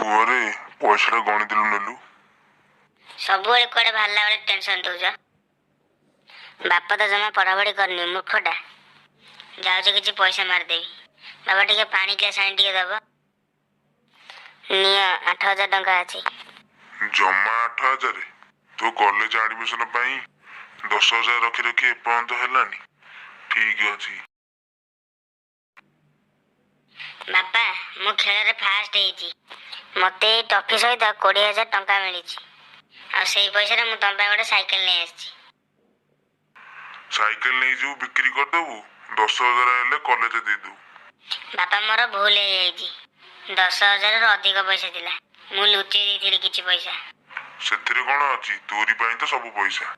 ପୁଅରେ ପଇସାଟା ଗଣିଦେଲୁ ନେଲୁ। ସବୁବେଳେ କୁଆଡ଼େ ବାହାରିଲା ବେଳେ ଟେନସନ୍ ଦେଉଛ। ବାପା ତ ଜମା ପଢ଼ାପଢ଼ି କରିନି, ମୂର୍ଖଟା। ଯାଉଛି କିଛି ପଇସା ମାରିଦେବି। ବାବା ଟିକେ ପାଣି ଗ୍ଲାସ୍ ଆଣି ଟିକେ ଦେବ। ନିଅ 8,000 ଟଙ୍କା ଅଛି। ଜମା 8,000? ତୁ କଲେଜ ଆଡମିସନ ପାଇଁ 10,000 ରଖି ରଖି ଏପର୍ଯ୍ୟନ୍ତ ହେଲାନି। ଠିକ ଅଛି। ବାପା, ମୁଁ ଖେଳରେ ଫାଷ୍ଟ ହେଇଛି। ମୋତେ ଏଇ ଟଫି ସହିତ 20,000 ଟଙ୍କା ମିଳିଛି। ଆଉ ସେଇ ପଇସାରେ ମୁଁ ତମ ପାଇଁ ଗୋଟେ ସାଇକେଲ ନେଇ ଆସିଛି। ସାଇକେଲ ନେଇଯିବୁ, ବିକ୍ରି କରିଦେବୁ। 10,000 ହେଲେ କଲେଜ ଦେଇଦେବୁ। ବାପା, ମୋର ଭୁଲ ହେଇଯାଇଛି। 10,000ରୁ ଅଧିକ ପଇସା ଥିଲା। ମୁଁ ଲୁଚେଇ ଦେଇଥିଲି କିଛି ପଇସା। ସେଥିରେ କଣ ଅଛି? ତୋରି ପାଇଁ ତ ସବୁ ପଇସା।